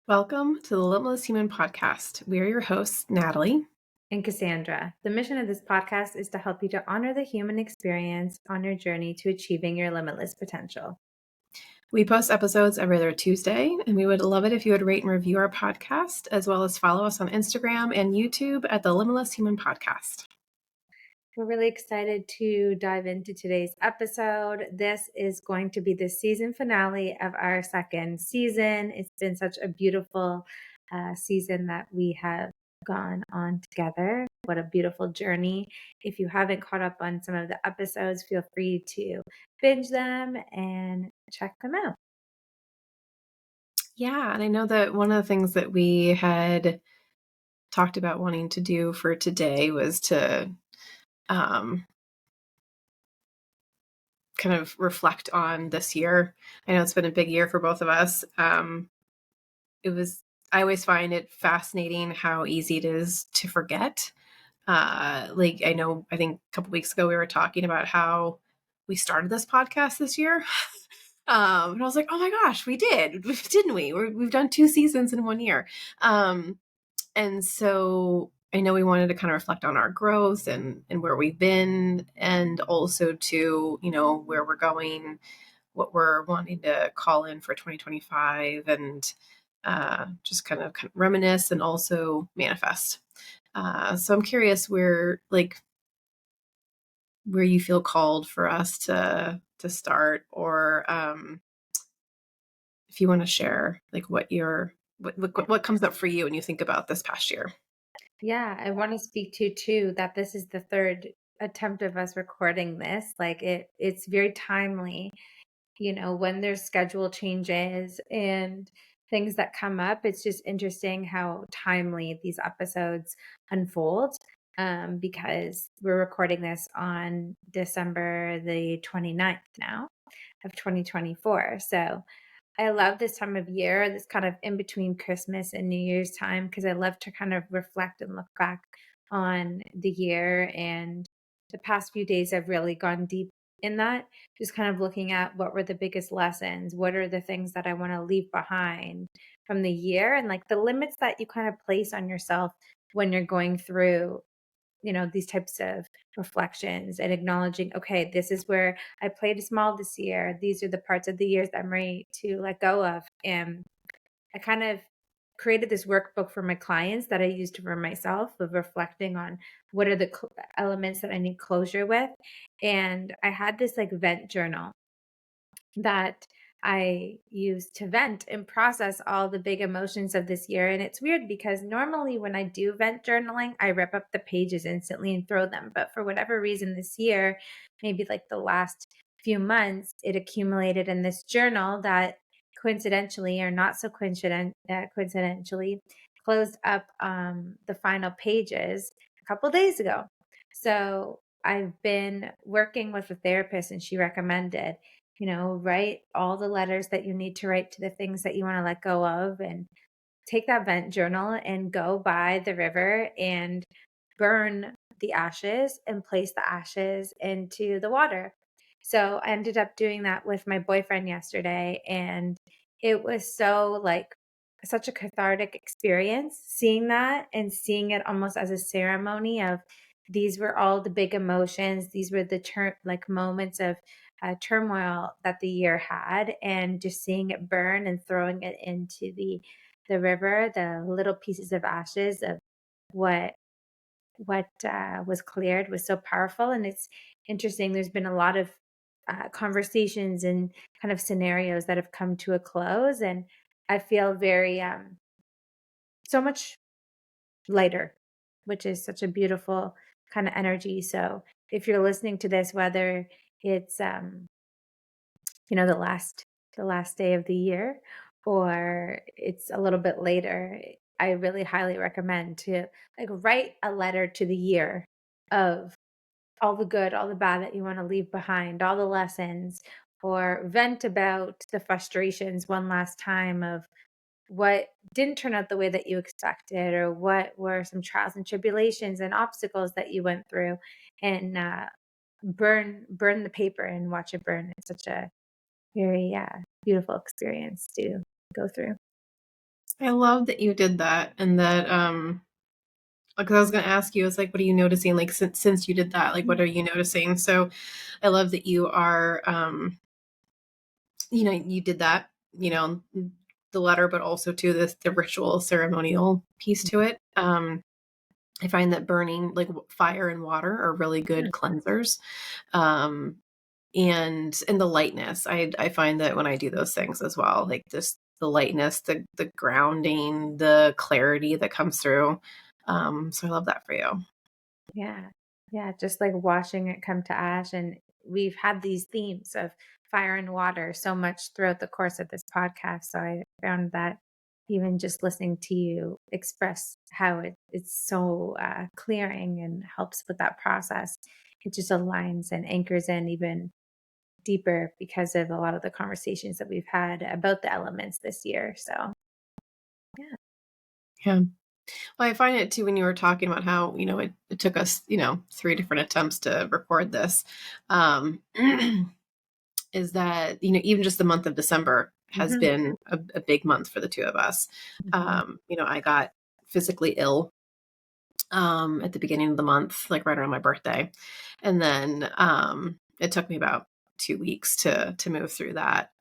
Welcome to the Limitless Human Podcast. We are your hosts, Natalie. And Cassandra. The mission of this podcast is to help you to honor the human experience on your journey to achieving your limitless potential. We post episodes every other Tuesday, and we would love it if you would rate and review our podcast, as well as follow us on Instagram and YouTube at the Limitless Human Podcast. We're really excited to dive into today's episode. This is going to be the season finale of our second season. It's been such a beautiful season that we have gone on together. What a beautiful journey. If you haven't caught up on some of the episodes, feel free to binge them and check them out. Yeah, and I know that one of the things that we had talked about wanting to do for today was to kind of reflect on this year. I know it's been a big year for both of us. I always find it fascinating how easy it is to forget. I think a couple weeks ago we were talking about how we started this podcast this year. And I was like, oh my gosh, we did, didn't we? We've done 2 seasons in 1 year. And so I know we wanted to kind of reflect on our growth and where we've been, and also to, where we're going, what we're wanting to call in for 2025, and just kind of reminisce and also manifest. So I'm curious where you feel called for us to start, or if you want to share what comes up for you when you think about this past year. Yeah, I want to speak to too that this is the third attempt of us recording this. It's very timely, when there's schedule changes and things that come up. It's just interesting how timely these episodes unfold. Because we're recording this on December the 29th now of 2024. So I love this time of year, this kind of in between Christmas and New Year's time, because I love to kind of reflect and look back on the year. And the past few days, I've really gone deep in that, just kind of looking at what were the biggest lessons, what are the things that I want to leave behind from the year, and like the limits that you kind of place on yourself when you're going through these types of reflections, and acknowledging, okay, this is where I played small this year. These are the parts of the years that I'm ready to let go of. And I kind of created this workbook for my clients that I used for myself, of reflecting on what are the elements that I need closure with. And I had this like vent journal that I use to vent and process all the big emotions of this year. And it's weird because normally when I do vent journaling, I rip up the pages instantly and throw them. But for whatever reason this year, maybe like the last few months, it accumulated in this journal that coincidentally, or not so coincidentally, closed up the final pages a couple days ago. So I've been working with a therapist, and she recommended, write all the letters that you need to write to the things that you want to let go of, and take that vent journal and go by the river and burn the ashes and place the ashes into the water. So I ended up doing that with my boyfriend yesterday, and it was such a cathartic experience, seeing that and seeing it almost as a ceremony of, these were all the big emotions. These were the moments of turmoil that the year had, and just seeing it burn and throwing it into the river, the little pieces of ashes of what was cleared, was so powerful. And it's interesting. There's been a lot of conversations and kind of scenarios that have come to a close, and I feel very so much lighter, which is such a beautiful kind of energy. So if you're listening to this, whether it's the last day of the year, or it's a little bit later, I really highly recommend to write a letter to the year of all the good, all the bad that you want to leave behind, all the lessons, or vent about the frustrations one last time of what didn't turn out the way that you expected, or what were some trials and tribulations and obstacles that you went through, and burn the paper and watch it burn. It's such a very beautiful experience to go through. I love that you did that, and that because I was going to ask you, it's like, what are you noticing? Like, since you did that, like, what are you noticing? So, I love that you are, you did that, the letter, but also to the ritual ceremonial piece to it. I find that burning, like fire and water, are really good cleansers. Um, and the lightness, I find that when I do those things as well, like just the lightness, the grounding, the clarity that comes through. So I love that for you. Yeah. Yeah, just like watching it come to ash. And we've had these themes of fire and water so much throughout the course of this podcast. So I found that even just listening to you express how it's so clearing and helps with that process, it just aligns and anchors in even deeper because of a lot of the conversations that we've had about the elements this year. So, yeah. Yeah. Well, I find it too when you were talking about how, it took us, three different attempts to record this. Um, is that, even just the month of December has Mhm. been a big month for the two of us. Mhm. I got physically ill at the beginning of the month, like right around my birthday. And then it took me about 2 weeks to move through that.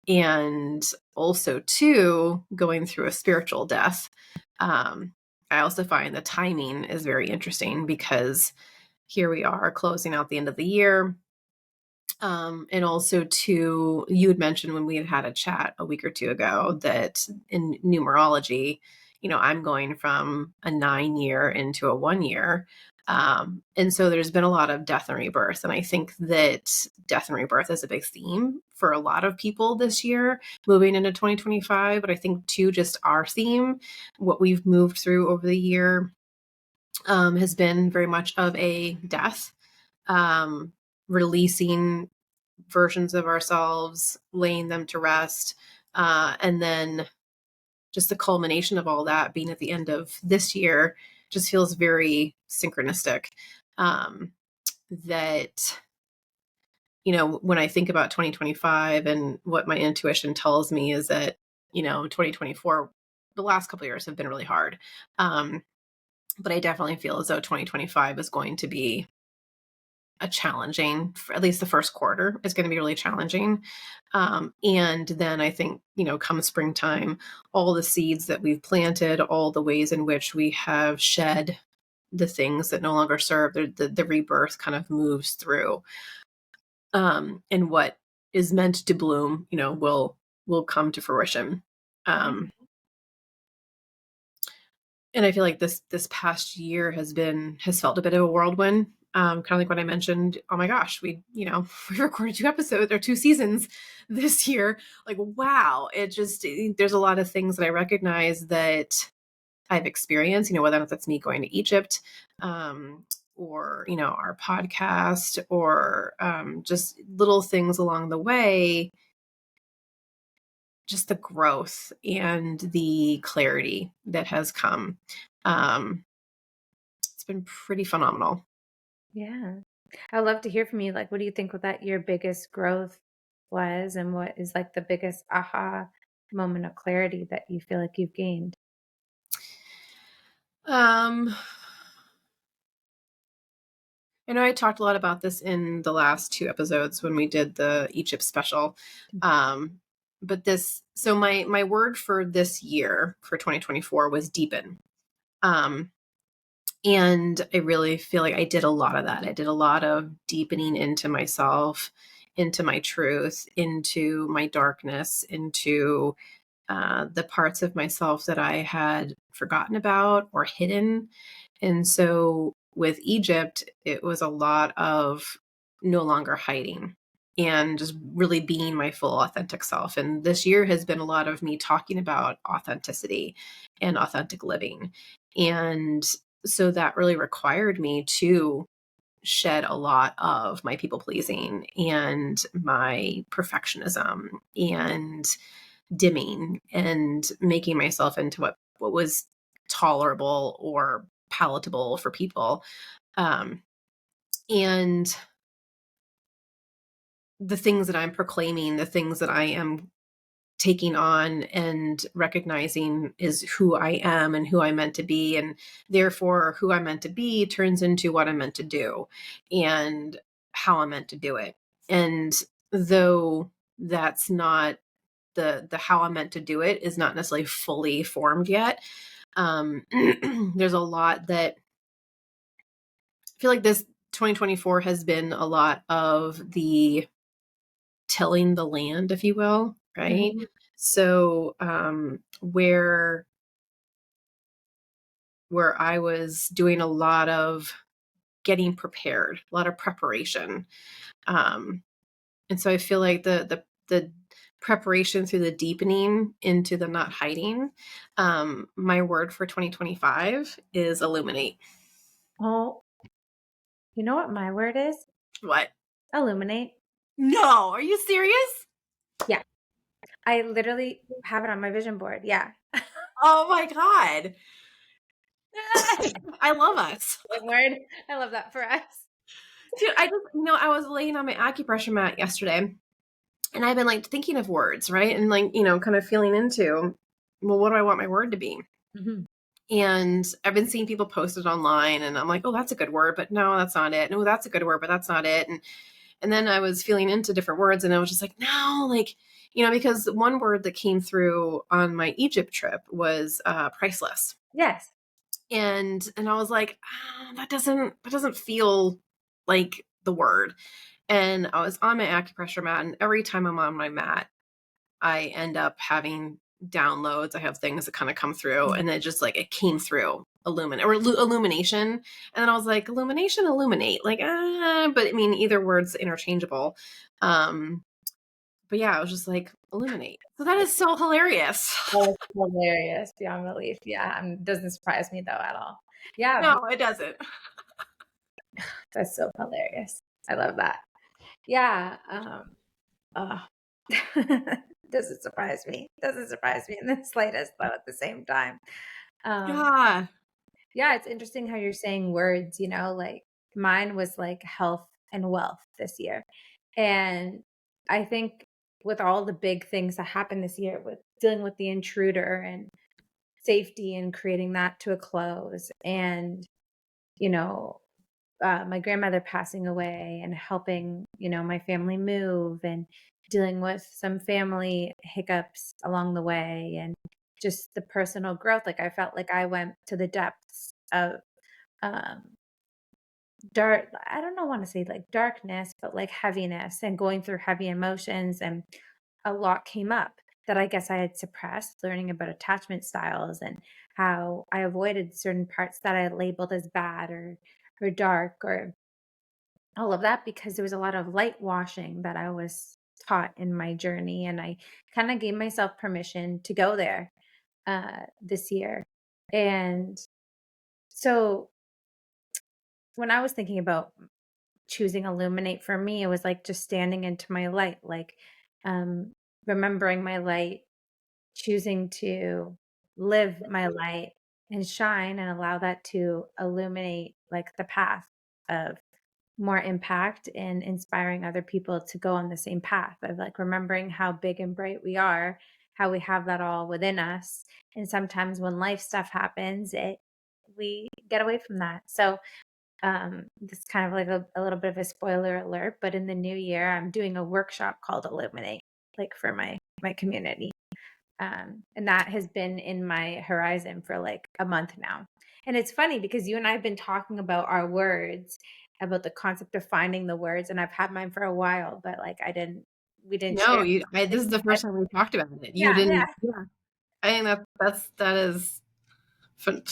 And also too, going through a spiritual death. Um, I also find the timing is very interesting because here we are closing out the end of the year. And also too, you had mentioned when we had a chat a week or two ago that in numerology, I'm going from a 9 year into a 1 year. And so there's been a lot of death and rebirth. And I think that death and rebirth is a big theme for a lot of people this year moving into 2025. But I think too, just our theme, what we've moved through over the year, has been very much of a death, um, releasing versions of ourselves, laying them to rest. And then just the culmination of all that being at the end of this year just feels very synchronistic. Um, that, when I think about 2025 and what my intuition tells me is that, 2024, the last couple of years have been really hard. Um, but I definitely feel as though 2025 is going to be a challenging, for at least the first quarter is going to be really challenging. And then I think, come springtime, all the seeds that we've planted, all the ways in which we have shed the things that no longer serve, the rebirth kind of moves through. And what is meant to bloom, will come to fruition. Yeah. Um, And I feel like this past year has felt a bit of a whirlwind. Kind of like what I mentioned. Oh my gosh, we recorded 2 episodes or 2 seasons this year. Like wow, there's a lot of things that I recognize that I've experienced. Whether or not that's me going to Egypt, or our podcast, or just little things along the way. Just the growth and the clarity that has come. Um, It's been pretty phenomenal. Yeah. I'd love to hear from you. Like, what do you think that your biggest growth was, and what is like the biggest aha moment of clarity that you feel like you've gained? Um, I know I talked a lot about this in the last 2 episodes when we did the Egypt special. Um, but so my word for this year for 2024 was deepen. Um, and I really feel like I did a lot of that. I did a lot of deepening into myself, into my truth, into my darkness, into the parts of myself that I had forgotten about or hidden. And so with Egypt, it was a lot of no longer hiding and just really being my full authentic self. And this year has been a lot of me talking about authenticity and authentic living. And so that really required me to shed a lot of my people pleasing and my perfectionism and dimming and making myself into what was tolerable or palatable for people. Um, and the things that I'm proclaiming, the things that I am taking on and recognizing is who I am and who I'm meant to be. And therefore, who I'm meant to be turns into what I'm meant to do and how I'm meant to do it. And though that's not the how I'm meant to do it is not necessarily fully formed yet. There's a lot that I feel like this 2024 has been a lot of the tilling the land, if you will, right? Mhm. So where I was doing a lot of getting prepared, a lot of preparation. Um, and so I feel like the preparation through the deepening into the not hiding. My word for 2025 is illuminate. Oh, you know what my word is? What? Illuminate. No, are you serious? Yeah. I literally have it on my vision board. Yeah. Oh my God. I love us. Good word. I love that for us. Dude, I was laying on my acupressure mat yesterday and I've been like thinking of words, right? And like, kind of feeling into, well, what do I want my word to be? Mhm. And I've been seeing people post it online and I'm like, oh, that's a good word, but no, that's not it. No, that's a good word, but that's not it. And then I was feeling into different words and I was just like, no, like, because one word that came through on my Egypt trip was priceless. Yes. And I was like, that doesn't feel like the word. And I was on my acupressure mat, and every time I'm on my mat, I end up having downloads. I have things that kind of come through, and it just like it came through illumination. And then I was like, illumination, illuminate, like but I mean either word's interchangeable. Um, but yeah, I was just like illuminate. So that is so hilarious. That is hilarious beyond belief. Yeah. Doesn't surprise me though at all. Yeah. No, it doesn't. That's so hilarious. I love that. Yeah. Uh, doesn't surprise me. Doesn't surprise me in the slightest though at the same time. Um, Yeah. yeah, it's interesting how you're saying words, like mine was like health and wealth this year. And I think with all the big things that happened this year with dealing with the intruder and safety and creating that to a close and, you know, my grandmother passing away and helping, my family move and dealing with some family hiccups along the way and just the personal growth. Like I felt like I went to the depths of um dark, I don't know, want to say like darkness, but like heaviness and going through heavy emotions, and a lot came up that I guess I had suppressed, learning about attachment styles and how I avoided certain parts that I labeled as bad or dark or all of that because there was a lot of light washing that I was taught in my journey. And I kind of gave myself permission to go there this year. And so when I was thinking about choosing Illuminate for me, it was like just standing into my light, like um, remembering my light, choosing to live my light and shine and allow that to illuminate like the path of more impact and inspiring other people to go on the same path of like remembering how big and bright we are, how we have that all within us. And sometimes when life stuff happens, we get away from that. So this is kind of like a little bit of a spoiler alert, but in the new year, I'm doing a workshop called Illuminate, like for my community. And that has been in my horizon for like a month now. And it's funny because you and I have been talking about our words, about the concept of finding the words, and I've had mine for a while, but like we didn't share. No, this is the first time we talked about it. You Yeah, yeah, didn't. Yeah. I think that is fun-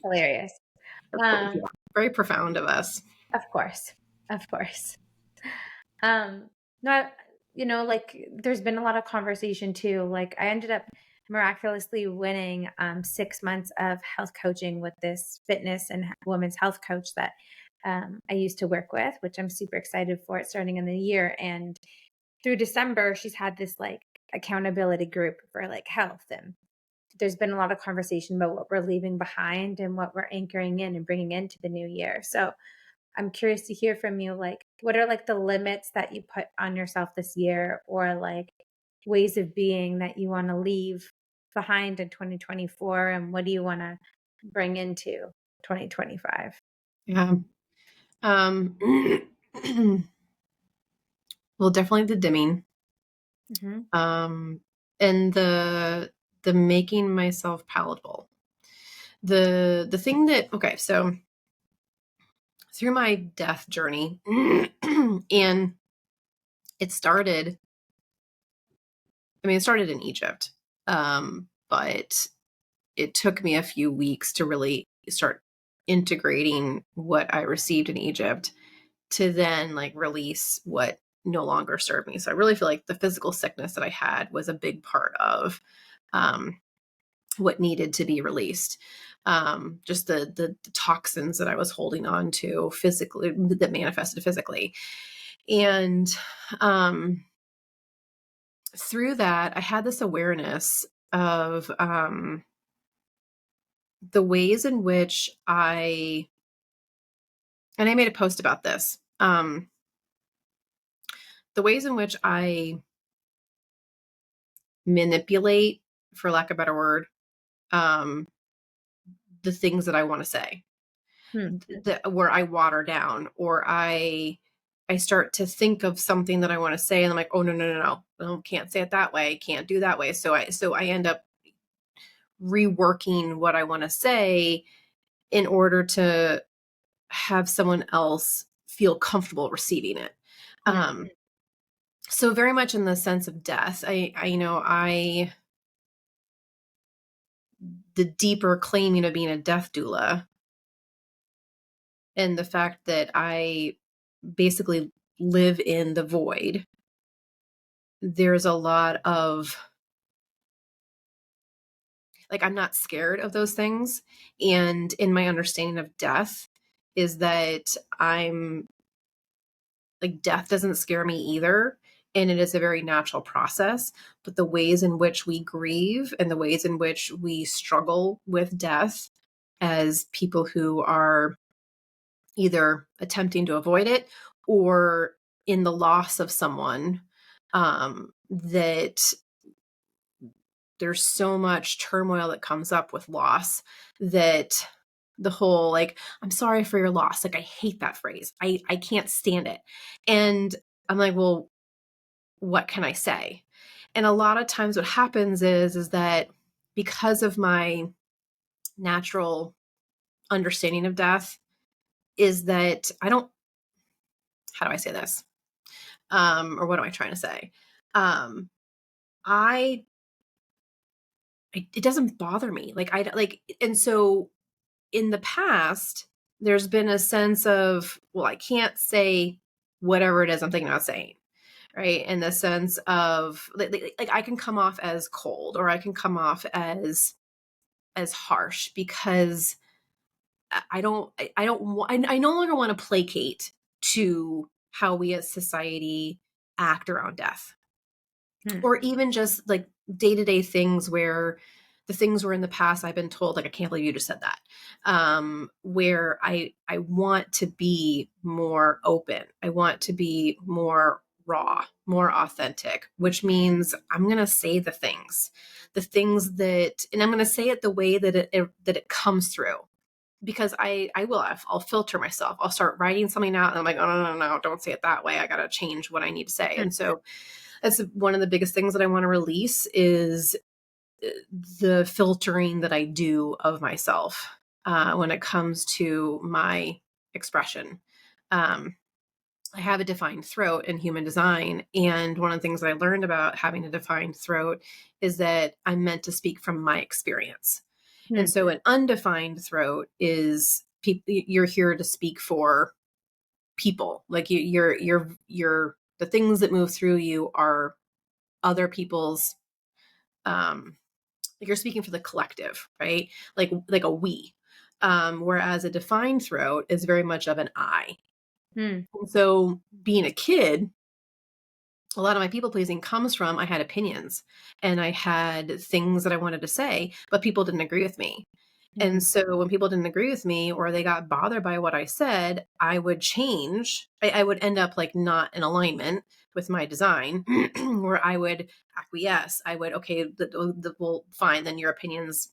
hilarious. yeah, Um, very profound of us. of course, of course. Um, no, like there's been a lot of conversation too. Like I ended up miraculously winning 6 months of health coaching with this fitness and women's health coach that I used to work with, which I'm super excited for it starting in the year. And through December, she's had this like accountability group for like health. And there's been a lot of conversation about what we're leaving behind and what we're anchoring in and bringing into the new year. So I'm curious to hear from you, like, what are like the limits that you put on yourself this year, or like, ways of being that you want to leave behind in 2024, and what do you want to bring into 2025? Yeah. Um, well, definitely the dimming. Mm-hmm. Um, and the making myself palatable. The thing that, okay, so through my death journey, and it started, it started in Egypt. But it took me a few weeks to really start integrating what I received in Egypt to then like release what no longer served me. So I really feel like the physical sickness that I had was a big part of um, what needed to be released. Just the toxins that I was holding on to physically that manifested physically. And through that, I had this awareness of the ways in which and I made a post about this, the ways in which I manipulate, for lack of a better word, um, the things that I want to say, Hmm. where I water down or I start to think of something that I want to say and I'm like, oh no, can't say it that way, can't do that way. So I end up reworking what I want to say in order to have someone else feel comfortable receiving it. Hmm. Um, so very much in the sense of death, I the deeper claiming of being a death doula and the fact that I basically live in the void. There's a lot of like, I'm not scared of those things. And in my understanding of death, is that I'm like, death doesn't scare me either. And it is a very natural process. But the ways in which we grieve and the ways in which we struggle with death as people who are either attempting to avoid it or in the loss of someone, that there's so much turmoil that comes up with loss that the whole like, I'm sorry for your loss, like I hate that phrase, I can't stand it. And I'm like, well, what can I say? And a lot of times what happens is that because of my natural understanding of death, is that I don't, how do I say this, or what am I trying to say? Um, I, it doesn't bother me. Like I like, and so in the past, there's been a sense of, well, I can't say whatever it is I'm thinking about saying, right? In the sense of like I can come off as cold or I can come off as harsh because I don't want, I no longer want to placate to how we as society act around death Hmm. or even just like day-to-day things where the things were in the past I've been told like I can't believe you just said that, where I want to be more open, I want to be more raw, more authentic, which means I'm going to say the things that, and I'm going to say it the way that that it comes through, because I'll filter myself. I'll start writing something out and I'm like, oh no, don't say it that way, I got to change what I need to say. Hmm. And so that's one of the biggest things that I want to release is the filtering that I do of myself when it comes to my expression. Um, I have a defined throat in human design. And one of the things that I learned about having a defined throat is that I'm meant to speak from my experience. Hmm. And so an undefined throat is you're here to speak for people. Like you're the things that move through you are other people's, like you're speaking for the collective, right? Like a we. Whereas a defined throat is very much of an I. Hmm. And so being a kid, a lot of my people pleasing comes from I had opinions and I had things that I wanted to say, but people didn't agree with me. And Mhm. so when people didn't agree with me or they got bothered by what I said, I would change. I would end up like not in alignment with my design, where I would acquiesce. I would, okay, well, fine, then your opinion's,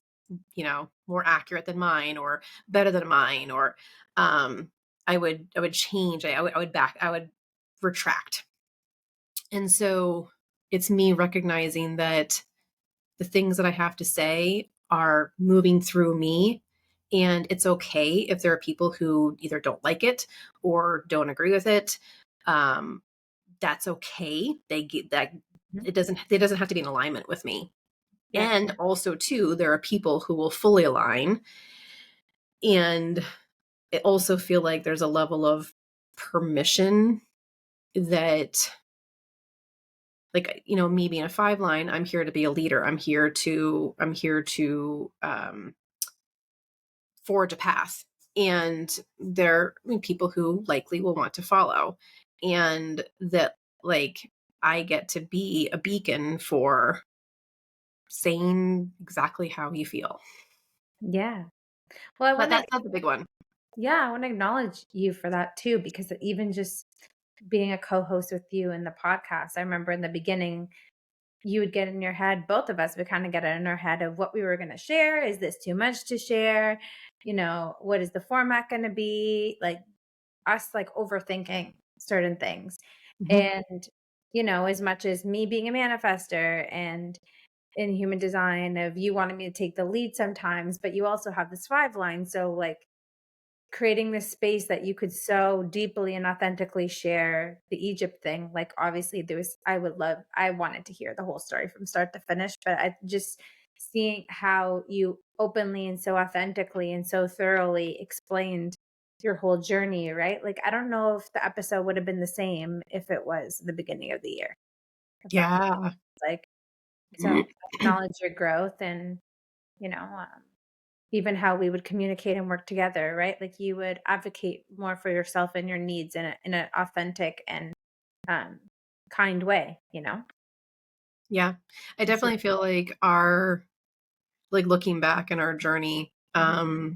more accurate than mine or better than mine. Or I would change. I would retract. And so it's me recognizing that the things that I have to say are moving through me. And it's okay if there are people who either don't like it or don't agree with it. Um, that's okay. They get that. Mhm. It doesn't have to be in alignment with me. Yeah. And also too, there are people who will fully align. And I also feel like there's a level of permission that, like, me being a five line, I'm here to be a leader. I'm here to forge a path. And there are people who likely will want to follow. And that, like, I get to be a beacon for saying exactly how you feel. Yeah. Well, I But want to, that's a big one. yeah, I want to acknowledge you for that too, because even just being a co-host with you in the podcast, I remember in the beginning, you would get in your head, both of us would kind of get in our head of what we were going to share. Is this too much to share? What is the format going to be? Like us, like overthinking certain things. Mhm. And, as much as me being a manifester and in human design of you wanting me to take the lead sometimes, but you also have this five line. So like creating this space that you could so deeply and authentically share the Egypt thing. Like obviously I wanted to hear the whole story from start to finish, but I just seeing how you openly and so authentically and so thoroughly explained your whole journey, right? Like I don't know if the episode would have been the same if it was the beginning of the year. If that makes Yeah. like so acknowledge your growth and you know even how we would communicate and work together, right? Like you would advocate more for yourself and your needs in an authentic and um, kind way. Yeah. I It's just, definitely feel like looking back in our journey, mhm,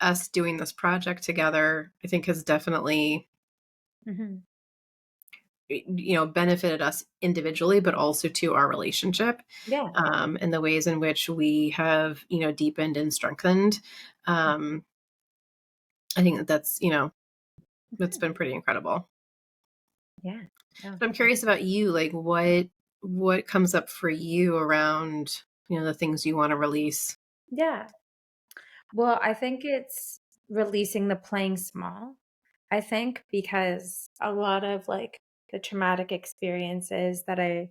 us doing this project together, I think has definitely, mhm. benefited us individually, but also to our relationship, Yeah, and the ways in which we have, deepened and strengthened. Um, I think that's mhm, been pretty incredible. yeah, no, But I'm curious about you, like what comes up for you around, the things you want to release. yeah. Well, I think it's releasing the playing small. I think because a lot of like the traumatic experiences that I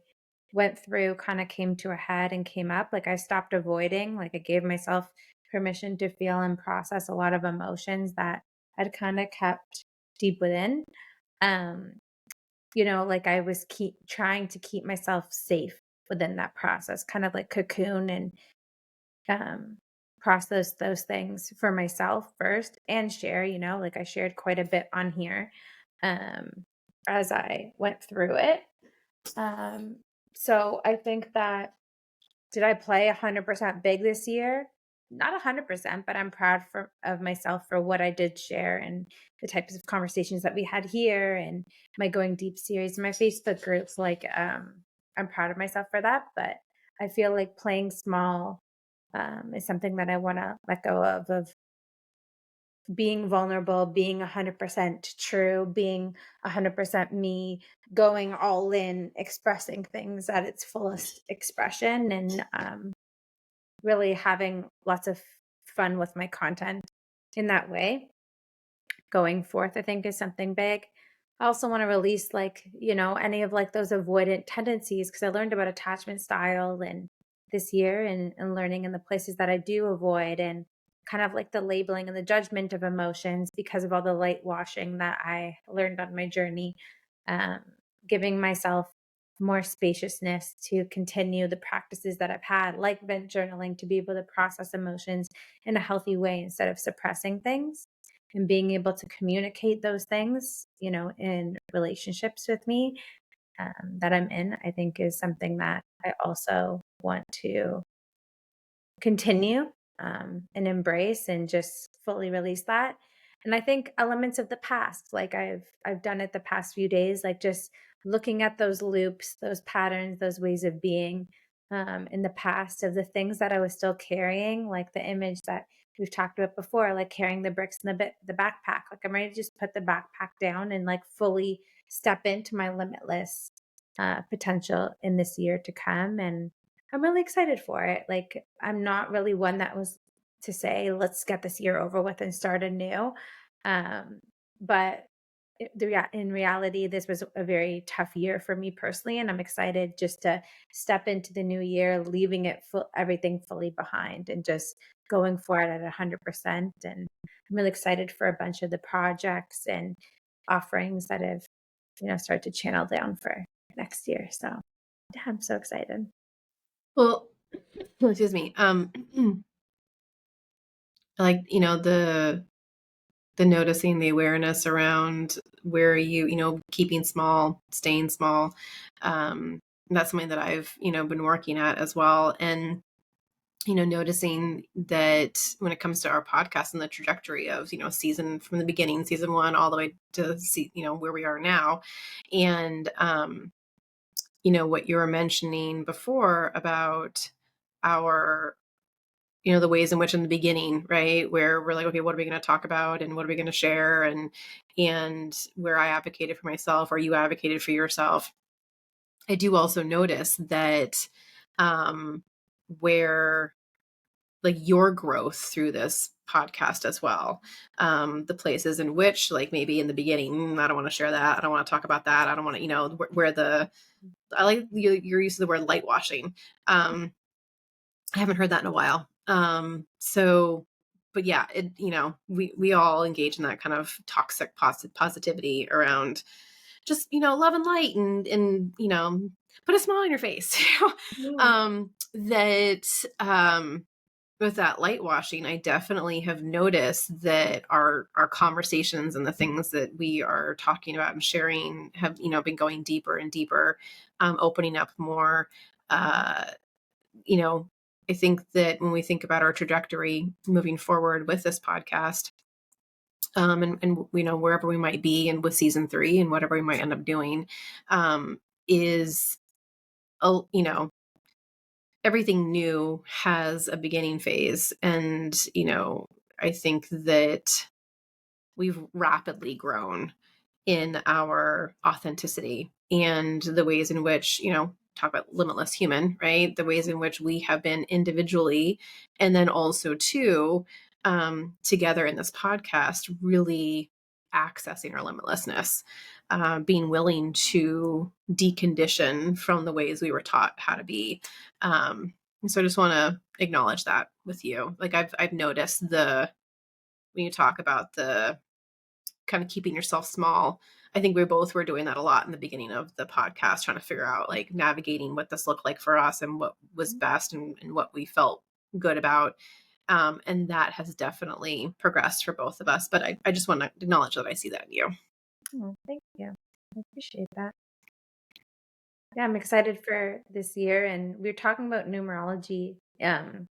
went through kind of came to a head and came up. Like I stopped avoiding, like I gave myself permission to feel and process a lot of emotions that I'd kind of kept deep within. Um, like I was keep trying to keep myself safe within that process, kind of like cocoon and um, process those things for myself first and share, like I shared quite a bit on here um, as I went through it. Um, so I think that did I play 100% big this year? Not 100%, but I'm proud of myself for what I did share and the types of conversations that we had here and my going deep series, my Facebook groups. Like, I'm proud of myself for that. But I feel like playing small is something that I want to let go of being vulnerable, being 100% true, being 100% me, going all in, expressing things at its fullest expression, and really having lots of fun with my content in that way going forth, I think is something big. I also want to release any of like those avoidant tendencies because I learned about attachment style and this year and learning in the places that I do avoid and kind of like the labeling and the judgment of emotions because of all the light washing that I learned on my journey. Um, Giving myself more spaciousness to continue the practices that I've had, like vent journaling, to be able to process emotions in a healthy way instead of suppressing things and being able to communicate those things, in relationships with me that I'm in, I think is something that I also want to continue and embrace and just fully release that. And I think elements of the past, like I've done it the past few days, like just looking at those loops, those patterns, those ways of being in the past of the things that I was still carrying, like the image that we've talked about before, like carrying the bricks in the backpack. Like I'm ready to just put the backpack down and like fully step into my limitless potential in this year to come. And I'm really excited for it. Like, I'm not really one that was to say, let's get this year over with and start anew. But in reality, this was a very tough year for me personally. And I'm excited just to step into the new year, leaving everything fully behind and just going for it at 100%. And I'm really excited for a bunch of the projects and offerings that have, started to channel down for next year. So yeah, I'm so excited. Well, excuse me. Like, the noticing, the awareness around where keeping small, staying small. That's something that I've, been working at as well. And, noticing that when it comes to our podcast and the trajectory of, season from the beginning, season one, all the way to see, where we are now. And, what you were mentioning before about our the ways in which in the beginning, right, where we're like, okay, what are we going to talk about and what are we going to share, and where I advocated for myself or you advocated for yourself. I do also notice that where like your growth through this podcast as well, the places in which like maybe in the beginning, I don't want to share that, I don't want to talk about that, I don't want to, where the I like your use of the word light washing. I haven't heard that in a while. So, but yeah, we all engage in that kind of toxic positivity around just, love and light and, put a smile on your face. Yeah. That, with that light washing, I definitely have noticed that our conversations and the things that we are talking about and sharing have, been going deeper and deeper, opening up more, uh, you know, I think that when we think about our trajectory moving forward with this podcast, and wherever we might be and with season 3 and whatever we might end up doing, is, everything new has a beginning phase. And, I think that we've rapidly grown in our authenticity and the ways in which, talk about limitless human, right? The ways in which we have been individually and then also too, together in this podcast, really accessing our limitlessness, being willing to decondition from the ways we were taught how to be. And so I just want to acknowledge that with you. Like I've noticed when you talk about the kind of keeping yourself small. I think we both were doing that a lot in the beginning of the podcast, trying to figure out like navigating what this looked like for us and what was best and what we felt good about. And that has definitely progressed for both of us. But I just want to acknowledge that I see that in you. Oh, thank you. I appreciate that. Yeah, I'm excited for this year. And we are talking about numerology a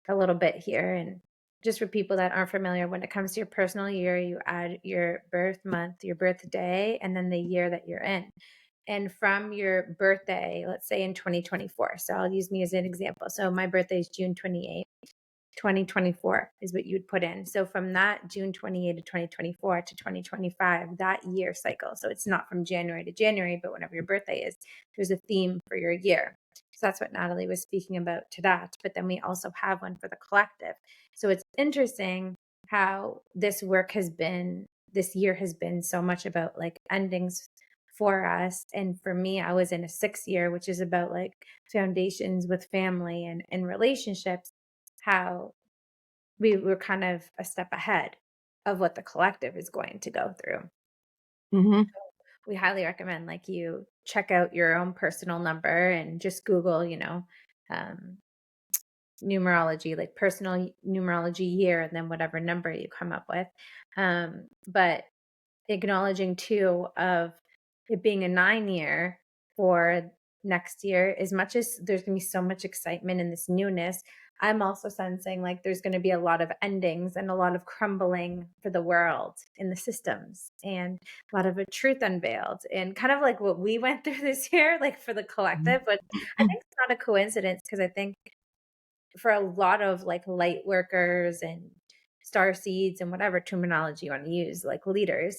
little bit here. And just for people that aren't familiar, when it comes to your personal year, you add your birth month, your birthday, and then the year that you're in. And from your birthday, let's say in 2024. So I'll use me as an example. So my birthday is June 28th. 2024 is what you would put in. So from that June 28 to 2024 to 2025, that year cycle. So it's not from January to January, but whenever your birthday is, there's a theme for your year. So that's what Natalie was speaking about to that. But then we also have one for the collective. So it's interesting how this year has been so much about like endings for us. And for me, I was in a 6 year, which is about like foundations with family and relationships, how we were kind of a step ahead of what the collective is going to go through. Mm-hmm. We highly recommend like you check out your own personal number and just Google, um, numerology, like personal numerology year, and then whatever number you come up with. But acknowledging too of it being a 9 year for next year, as much as there's going to be so much excitement in this newness, I'm also sensing like there's going to be a lot of endings and a lot of crumbling for the world in the systems, and a lot of a truth unveiled, and kind of like what we went through this year, like for the collective. But I think it's not a coincidence, because I think for a lot of like light workers and star seeds and whatever terminology you want to use, like leaders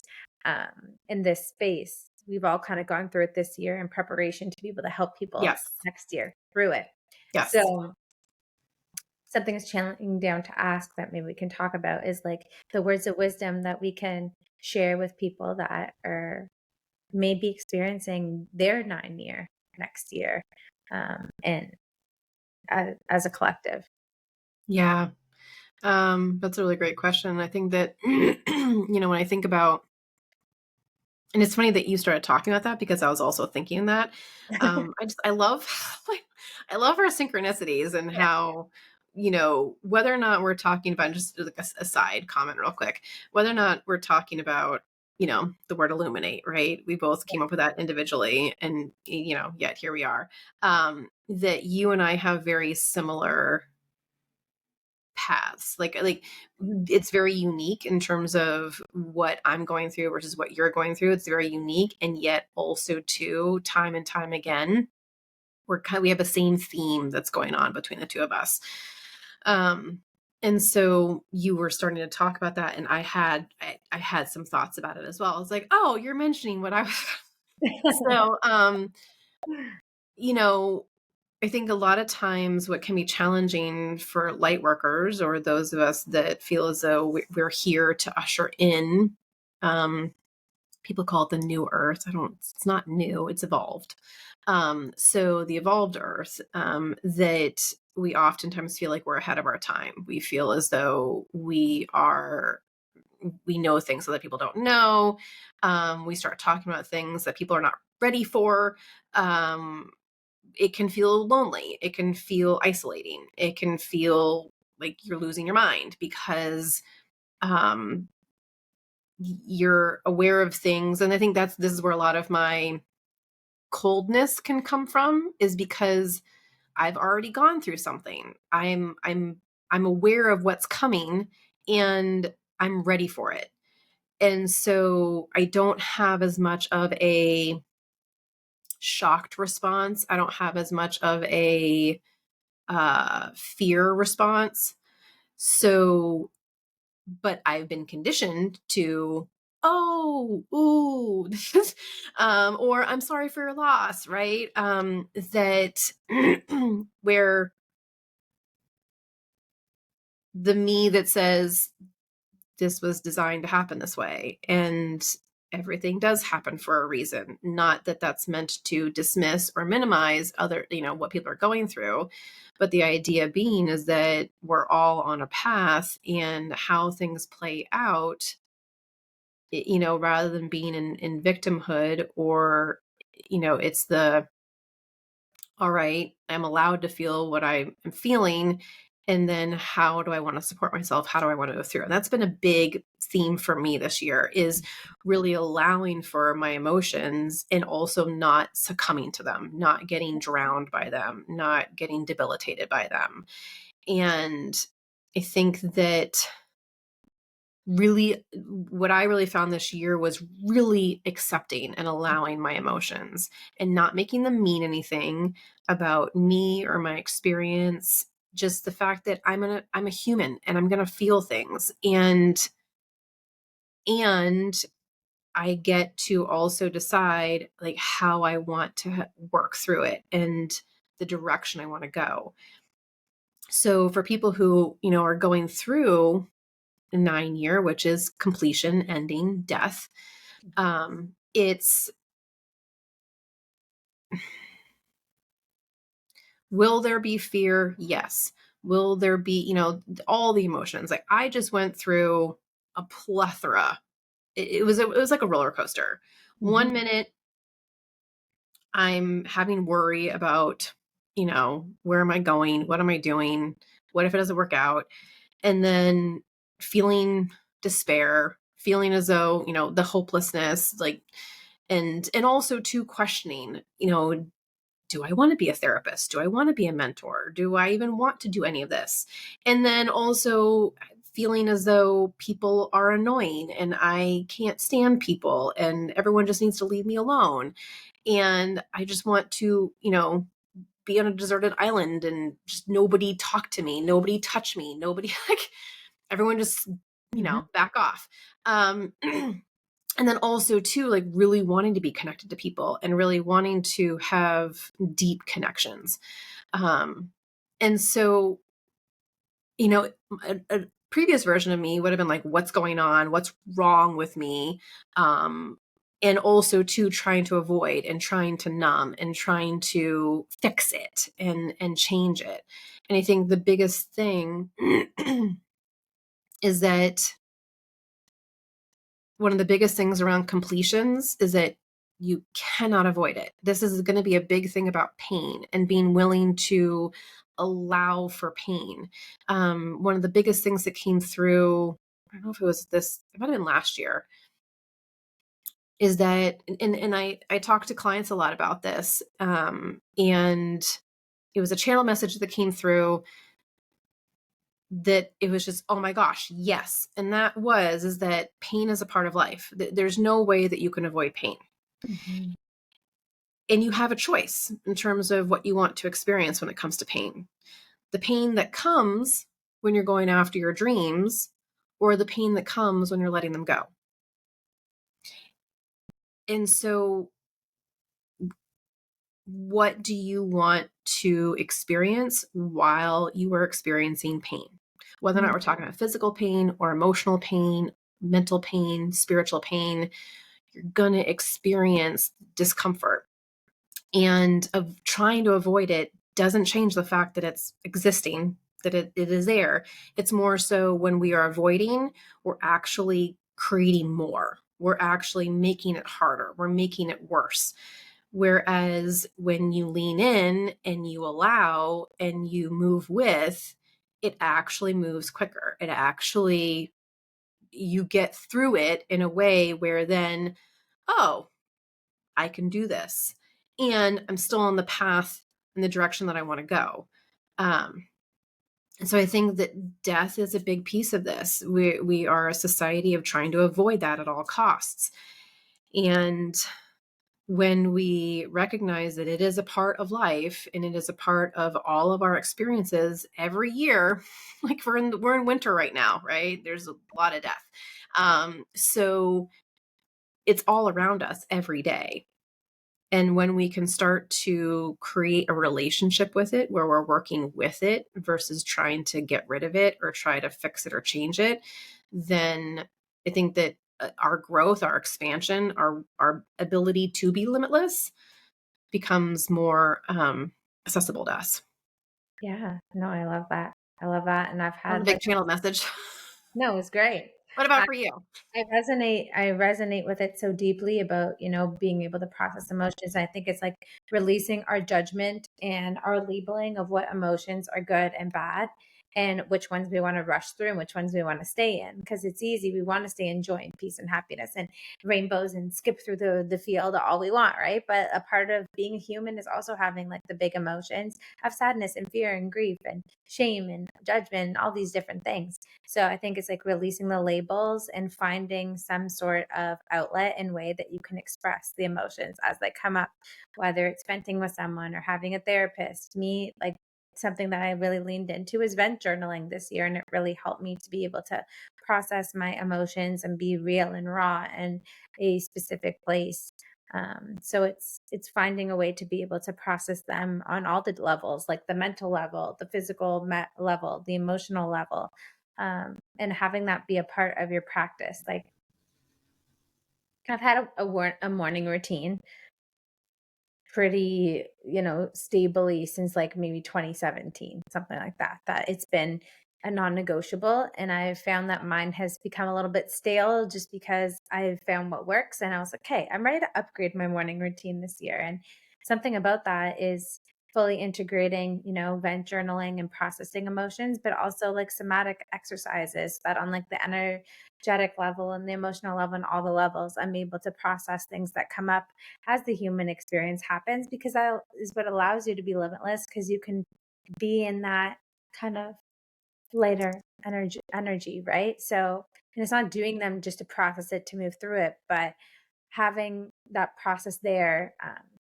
in this space, we've all kind of gone through it this year in preparation to be able to help people Yes. next year through it. Yes. So something is challenging down to ask that maybe we can talk about is like the words of wisdom that we can share with people that are maybe experiencing their 9 year next year, and as a collective. Yeah. That's a really great question. I think that, when I think about, and it's funny that you started talking about that, because I was also thinking that. I love, like, I love our synchronicities, and Yeah. how, whether or not we're talking about, just like a side comment real quick, whether or not we're talking about, the word illuminate, right? We both came up with that individually, and, yet here we are. That you and I have very similar paths. Like Mhm. it's very unique in terms of what I'm going through versus what you're going through. It's very unique, and yet also too, time and time again, we have the same theme that's going on between the two of us. Um, and so you were starting to talk about that, and I had some thoughts about it as well. I was like, oh, you're mentioning what I was. So, you know, I think a lot of times what can be challenging for light workers, or those of us that feel as though we're here to usher in, um, people call it the new earth. It's not new, it's evolved. So the evolved earth, that we oftentimes feel like we're ahead of our time. We feel as though we know things that people don't know. We start talking about things that people are not ready for. It can feel lonely. It can feel isolating. It can feel like you're losing your mind, because um, you're aware of things. And I think this is where a lot of my coldness can come from, is because I've already gone through something. I'm aware of what's coming, and I'm ready for it. And so I don't have as much of a shocked response. I don't have as much of a fear response. So, but I've been conditioned to, oh, ooh, or I'm sorry for your loss, right? That where the me that says this was designed to happen this way, and everything does happen for a reason. Not that that's meant to dismiss or minimize what people are going through, but the idea being is that we're all on a path, and how things play out, rather than being in victimhood, or, it's the, all right, I'm allowed to feel what I am feeling. And then how do I want to support myself? How do I want to go through? And that's been a big theme for me this year, is really allowing for my emotions, and also not succumbing to them, not getting drowned by them, not getting debilitated by them. And I think that really what I really found this year was really accepting and allowing my emotions, and not making them mean anything about me or my experience. Just the fact that I'm a human, and I'm going to feel things, and I get to also decide like how I want to work through it, and the direction I want to go. So for people who, are going through 9 year, which is completion, ending, death. It's, will there be fear? Yes. Will there be, all the emotions? Like, I just went through a plethora. It was like a roller coaster. Mhm. 1 minute I'm having worry about, where am I going? What am I doing? What if it doesn't work out? And then feeling despair, feeling as though, the hopelessness, like, and also too questioning, do I want to be a therapist? Do I want to be a mentor? Do I even want to do any of this? And then also feeling as though people are annoying and I can't stand people and everyone just needs to leave me alone. And I just want to, be on a deserted island and just nobody talk to me, nobody touch me, nobody like everyone just, Mhm. back off. And then also too, like really wanting to be connected to people and really wanting to have deep connections. Um, and so, a previous version of me would have been like, what's going on? What's wrong with me? And also too trying to avoid and trying to numb and trying to fix it and change it. And I think the biggest thing is that one of the biggest things around completions is that you cannot avoid it. This is going to be a big thing about pain and being willing to allow for pain. One of the biggest things that came through, I don't know if it was this, it might have been last year, is that, and I talk to clients a lot about this, and it was a channel message that came through that it was just, oh my gosh, yes. And is that pain is a part of life. There's no way that you can avoid pain. Mhm. And you have a choice in terms of what you want to experience when it comes to pain. The pain that comes when you're going after your dreams, or the pain that comes when you're letting them go. And so, what do you want to experience while you are experiencing pain? Whether or not we're talking about physical pain or emotional pain, mental pain, spiritual pain, you're going to experience discomfort. And of trying to avoid it doesn't change the fact that it's existing, that it is there. It's more so when we are avoiding, we're actually creating more. We're actually making it harder. We're making it worse. Whereas when you lean in and you allow and you move with, it actually moves quicker. It actually, you get through it in a way where then, oh, I can do this. And I'm still on the path in the direction that I want to go. Um, and so I think that death is a big piece of this. We are a society of trying to avoid that at all costs. And when we recognize that it is a part of life and it is a part of all of our experiences every year, like we're in winter right now, right? There's a lot of death. So it's all around us every day. And when we can start to create a relationship with it where we're working with it versus trying to get rid of it or try to fix it or change it, then I think that our growth, our expansion, our ability to be limitless becomes more accessible to us. Yeah, no, I love that. I love that, and I've That was a had, big like, channel message. no, it's great. What about for you? I resonate with it so deeply about, being able to process emotions. I think it's like releasing our judgment and our labeling of what emotions are good and bad and which ones we want to rush through and which ones we want to stay in, because it's easy. We want to stay in joy and peace and happiness and rainbows and skip through the field all we want, right? But a part of being a human is also having like the big emotions of sadness and fear and grief and shame and judgment and all these different things. So I think it's like releasing the labels and finding some sort of outlet and way that you can express the emotions as they come up, whether it's venting with someone or having a therapist. Me, like, something that I really leaned into is vent journaling this year, and it really helped me to be able to process my emotions and be real and raw in a specific place. So it's finding a way to be able to process them on all the levels, like the mental level, the physical level, the emotional level, and having that be a part of your practice. Like, I've had a morning routine pretty, stably since like maybe 2017, something like that, that it's been a non-negotiable. And I've found that mine has become a little bit stale just because I've found what works. And I was like, hey, I'm ready to upgrade my morning routine this year. And something about that is fully integrating, vent journaling and processing emotions, but also like somatic exercises that on like the energetic level and the emotional level and all the levels, I'm able to process things that come up as the human experience happens, because that is what allows you to be limitless, because you can be in that kind of lighter energy, right? So, and it's not doing them just to process it to move through it, but having that process there,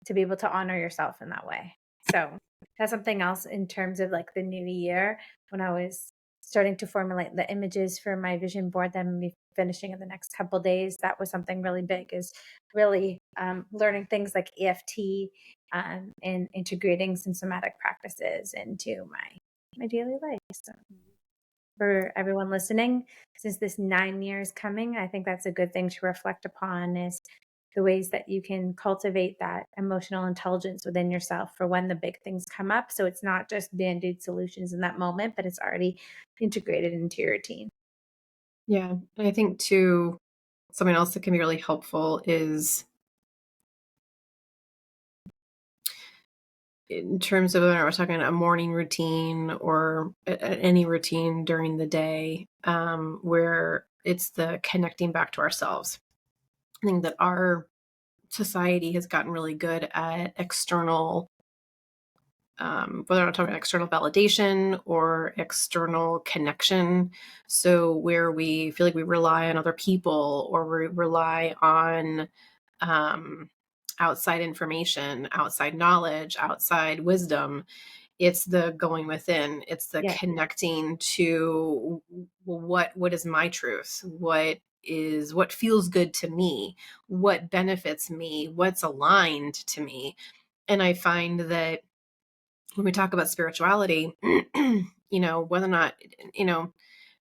to be able to honor yourself in that way. So that's something else in terms of like the new year, when I was starting to formulate the images for my vision board that I'm gonna be finishing in the next couple days. That was something really big, is really learning things like EFT, and integrating some somatic practices into my daily life. So for everyone listening, since this 9 years coming, I think that's a good thing to reflect upon, is the ways that you can cultivate that emotional intelligence within yourself for when the big things come up. So it's not just band-aid solutions in that moment, but it's already integrated into your routine. Yeah. And I think too, something else that can be really helpful is in terms of whether we're talking a morning routine or any routine during the day, where it's the connecting back to ourselves. I think that our society has gotten really good at external, whether I'm talking external validation or external connection. So where we feel like we rely on other people or we rely on um, outside information, outside knowledge, outside wisdom. It's the going within. It's the Yeah. connecting to what is my truth? What feels good to me? What benefits me? What's aligned to me? And I find that when we talk about spirituality, whether or not, you know,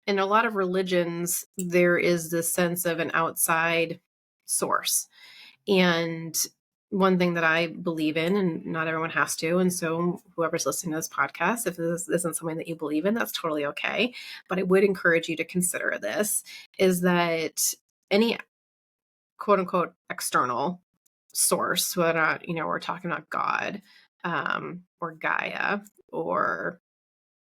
in a lot of religions, there is this sense of an outside source. And one thing that I believe in, and not everyone has to, and so whoever's listening to this podcast, if this isn't something that you believe in, that's totally okay. But I would encourage you to consider this, is that any quote unquote external source, whether or not, we're talking about God, or Gaia, or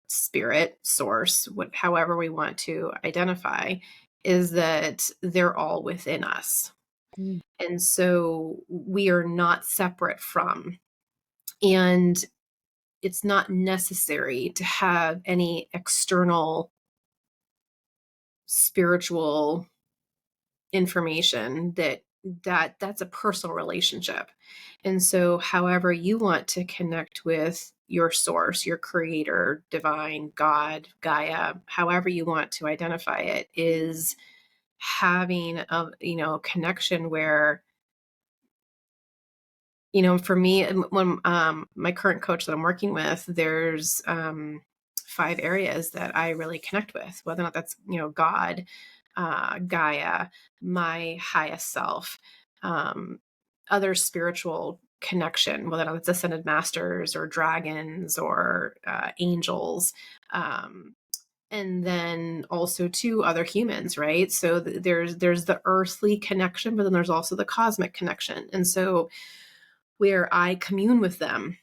spirit source, however we want to identify, is that they're all within us. Mm. And so we are not separate from, and it's not necessary to have any external spiritual information. That's a personal relationship. And so however you want to connect with your source, your creator, divine, God, Gaia, however you want to identify it, is having a connection where, for me, when my current coach that I'm working with, there's 5 areas that I really connect with, whether or not that's, God, Gaia, my highest self, um, other spiritual connection, whether or not it's ascended masters or dragons or angels. And then also to other humans, right? So there's the earthly connection, but then there's also the cosmic connection. And so where I commune with them,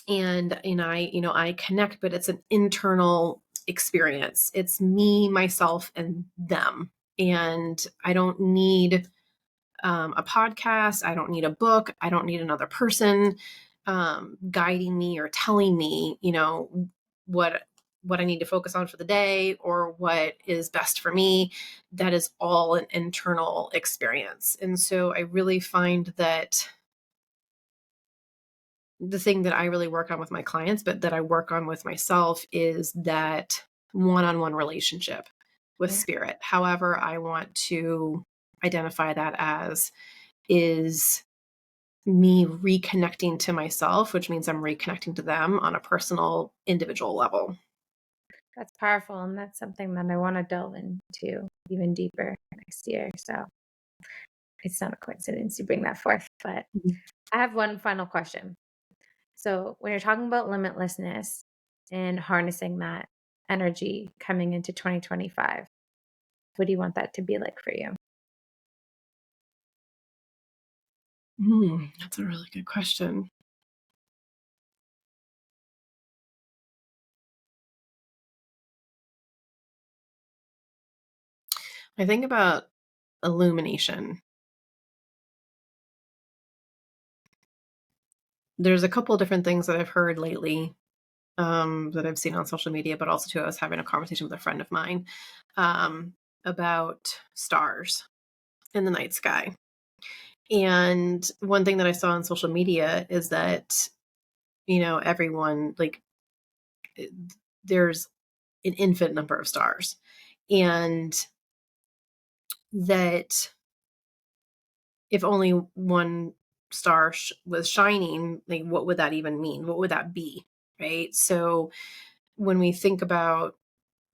and I connect, but it's an internal experience. It's me, myself, and them. And I don't need a podcast. I don't need a book. I don't need another person guiding me or telling me, what what I need to focus on for the day or what is best for me. That is all an internal experience. And so I really find that the thing that I really work on with my clients, but that I work on with myself, is that one-on-one relationship with Yeah. spirit. However, I want to identify that as, is me reconnecting to myself, which means I'm reconnecting to them on a personal, individual level. That's powerful. And that's something that I want to delve into even deeper next year. So it's not a coincidence you bring that forth. But Mhm. I have one final question. So when you're talking about limitlessness and harnessing that energy coming into 2025, what do you want that to be like for you? That's a really good question. I think about illumination. There's a couple of different things that I've heard lately, that I've seen on social media, but also too, I was having a conversation with a friend of mine, about stars in the night sky. And one thing that I saw on social media is that, everyone, like, eh, there's an infinite number of stars. And that if only one star was shining, like, what would that even mean? What would that be? Right. So when we think about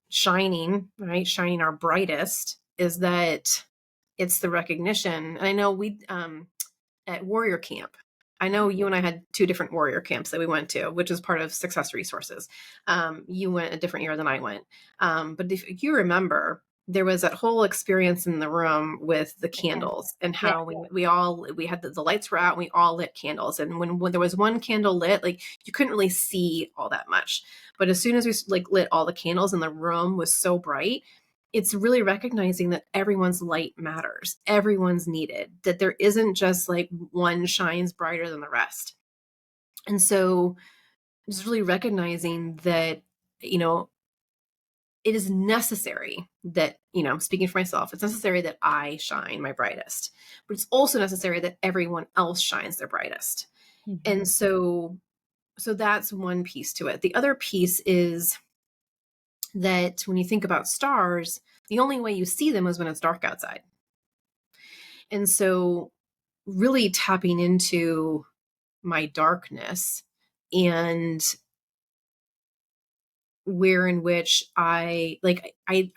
shining, right, shining our brightest, is that it's the recognition. And I know at warrior camp. I know you and I had two different warrior camps that we went to, which is part of Success Resources. You went a different year than I went. But if you remember, there was that whole experience in the room with the Yeah. candles and Yeah. how we had the lights were out and we all lit candles. And when there was one candle lit, like, you couldn't really see all that much. But as soon as we like lit all the candles and the room was so bright, it's really recognizing that everyone's light matters. Everyone's needed, that there isn't just like one shines brighter than the rest. And so just really recognizing that, you know, it is necessary that, speaking for myself, it's necessary that I shine my brightest, but it's also necessary that everyone else shines their brightest. And Mhm. so that's one piece to it. The other piece is that when you think about stars, the only way you see them is when it's dark outside. And so really tapping into my darkness and where in which I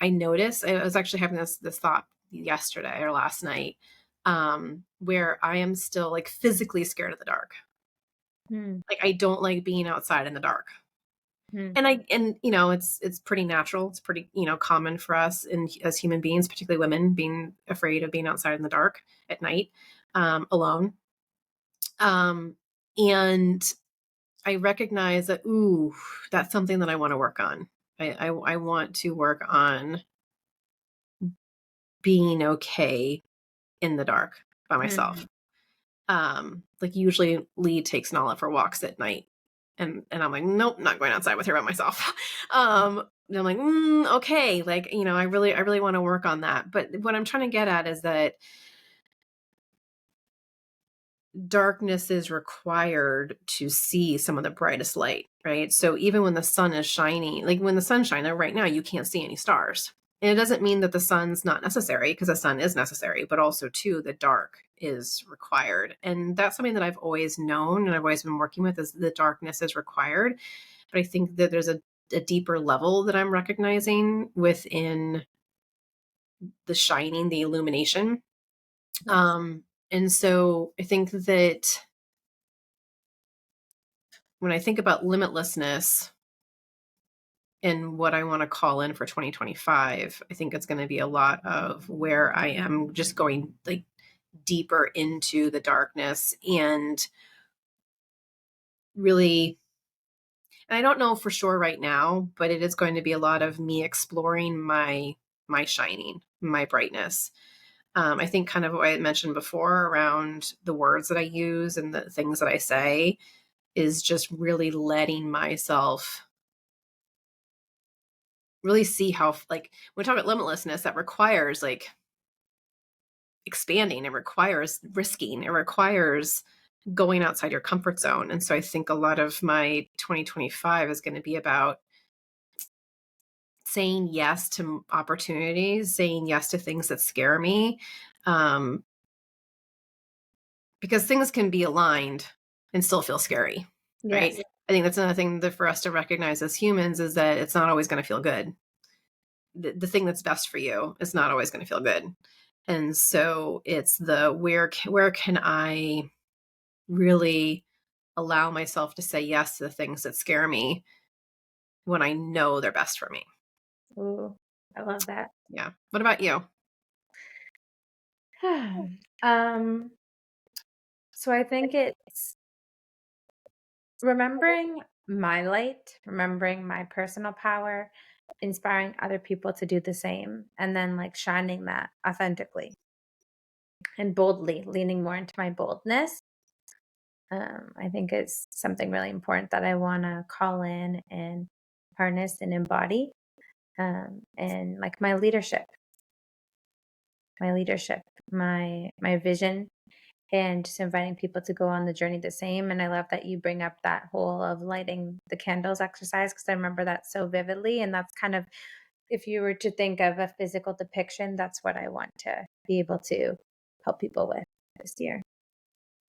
notice I was actually having this thought yesterday or last night, where I am still like physically scared of the dark. Mm, Like, I don't like being outside in the dark. mm, And it's pretty natural. It's pretty, common for us as human beings, particularly women, being afraid of being outside in the dark at night, alone. Um, and I recognize that, ooh, that's something that I want to work on. I want to work on being okay in the dark by myself. mm. Like, usually Lee takes Nala for walks at night, and I'm like, nope, not going outside with her by myself. And I'm like, okay, like, I really want to work on that. But what I'm trying to get at is that darkness is required to see some of the brightest light, right? So even when the sun is shining, like when the sun's shining right now, you can't see any stars. And it doesn't mean that the sun's not necessary, because the sun is necessary, but also too, the dark is required. And that's something that I've always known and I've always been working with, is the darkness is required. But I think that there's a deeper level that I'm recognizing within the shining, the illumination. Yes. And so I think that when I think about limitlessness and what I want to call in for 2025, I think it's going to be a lot of where I am just going like deeper into the darkness and really, and I don't know for sure right now, but it is going to be a lot of me exploring my shining, my brightness. I think kind of what I mentioned before around the words that I use and the things that I say is just really letting myself really see how, like, when we talk about limitlessness, that requires like expanding, it requires risking, it requires going outside your comfort zone. And so I think a lot of my 2025 is going to be about saying yes to opportunities, saying yes to things that scare me, um, because things can be aligned and still feel scary, right? Yes. I think that's another thing that for us to recognize as humans is that it's not always going to feel good. The thing that's best for you is not always going to feel good. And so it's the where can I really allow myself to say yes to the things that scare me when I know they're best for me. Ooh, I love that. Yeah. What about you? Um, so I think it's remembering my light, remembering my personal power, inspiring other people to do the same, and then like shining that authentically and boldly, leaning more into my boldness. I think it's something really important that I want to call in and harness and embody. And like my leadership, my vision, and just inviting people to go on the journey the same. And I love that you bring up that whole of lighting the candles exercise, because I remember that so vividly. And that's kind of, if you were to think of a physical depiction, that's what I want to be able to help people with this year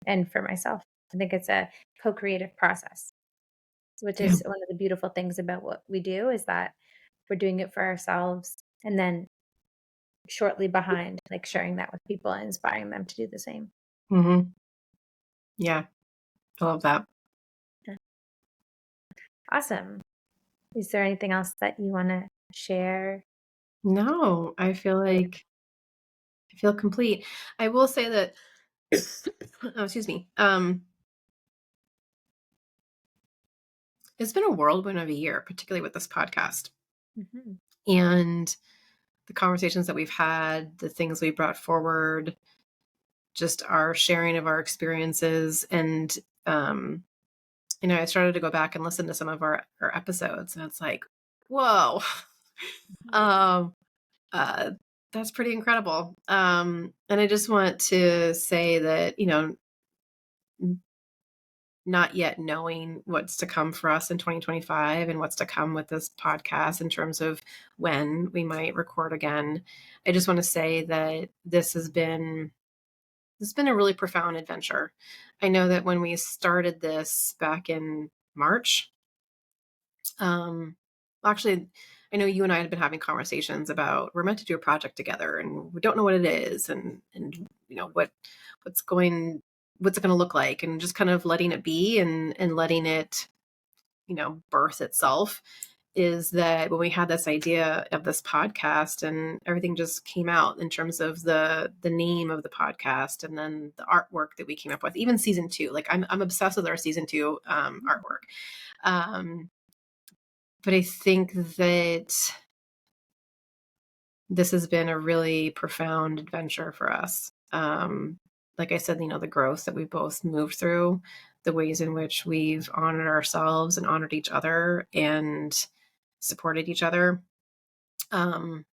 and for myself. I think it's a co-creative process, which Yeah. is one of the beautiful things about what we do, is that we're doing it for ourselves, and then shortly behind, like sharing that with people and inspiring them to do the same. Hmm. Yeah. I love that. Yeah. Awesome. Is there anything else that you want to share? No, I feel complete. I will say that, oh, excuse me. It's been a whirlwind of a year, particularly with this podcast Mhm. and the conversations that we've had, the things we brought forward, just our sharing of our experiences. And, um, I started to go back and listen to some of our episodes, and it's like, whoa, Mhm. um, uh, that's pretty incredible. And I just want to say that, not yet knowing what's to come for us in 2025 and what's to come with this podcast in terms of when we might record again. I just want to say that this has been a really profound adventure. I know that when we started this back in March, actually, I know you and I had been having conversations about, we're meant to do a project together and we don't know what it is, and what's going what's it going to look like, and just kind of letting it be, and letting it, birth itself. Is that when we had this idea of this podcast, and everything just came out in terms of the name of the podcast, and then the artwork that we came up with, even season 2, like I'm obsessed with our season 2 artwork. um but I think that this has been a really profound adventure for us. Like I said, the growth that we both moved through, the ways in which we've honored ourselves and honored each other and supported each other. Um,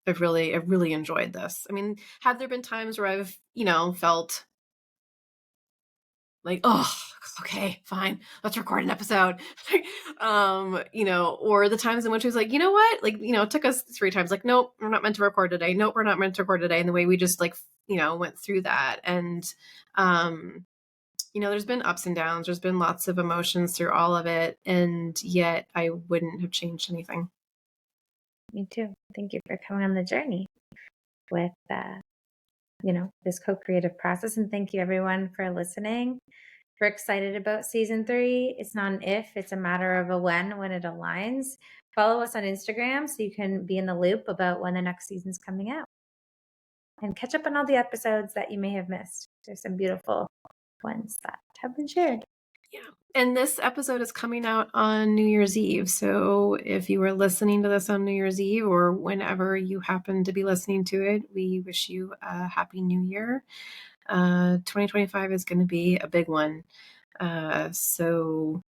I've really enjoyed this. I mean, have there been times where I've, felt like, oh, okay, fine, let's record an episode. Or the times in which it was like, you know what, like, it took us 3 times, like, nope, we're not meant to record today, nope, we're not meant to record today, and the way we just, like, went through that. And there's been ups and downs, there's been lots of emotions through all of it, and yet I wouldn't have changed anything. Me too. Thank you for coming on the journey with, this co-creative process. And thank you everyone for listening. We're excited about season 3. It's not an if, it's a matter of a when it aligns. Follow us on Instagram so you can be in the loop about when the next season's coming out. And catch up on all the episodes that you may have missed. There's some beautiful ones that have been shared. Yeah. And this episode is coming out on New Year's Eve. So if you were listening to this on New Year's Eve, or whenever you happen to be listening to it, we wish you a happy new year. 2025 is going to be a big one. So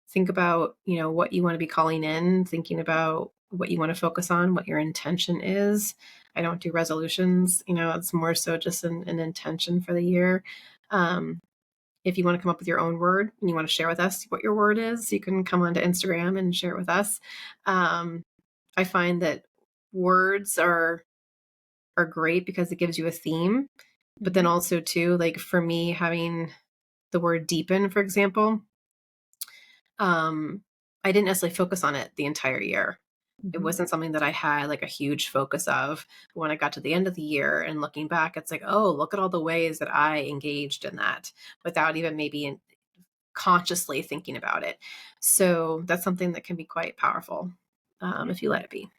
think about, what you want to be calling in, thinking about what you want to focus on, what your intention is. I don't do resolutions, it's more so just an intention for the year. If you want to come up with your own word and you want to share with us what your word is, you can come onto Instagram and share it with us. I find that words are great because it gives you a theme, but then Mhm. also too, like for me, having the word deepen, for example, I didn't necessarily focus on it the entire year. It Mhm. wasn't something that I had like a huge focus of. When I got to the end of the year and looking back, it's like, oh, look at all the ways that I engaged in that without even maybe consciously thinking about it. So that's something that can be quite powerful, if you let it be.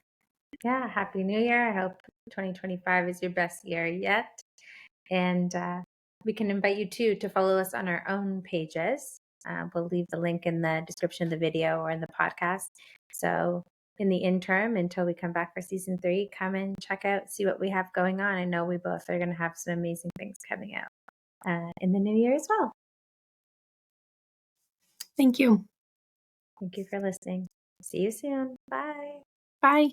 Yeah, happy new year. I hope 2025 is your best year yet. And we can invite you too to follow us on our own pages. We'll leave the link in the description of the video or in the podcast. So in the interim, until we come back for season 3, come and check out, see what we have going on. I know we both are going to have some amazing things coming out in the new year as well. Thank you. Thank you for listening. See you soon. Bye. Bye.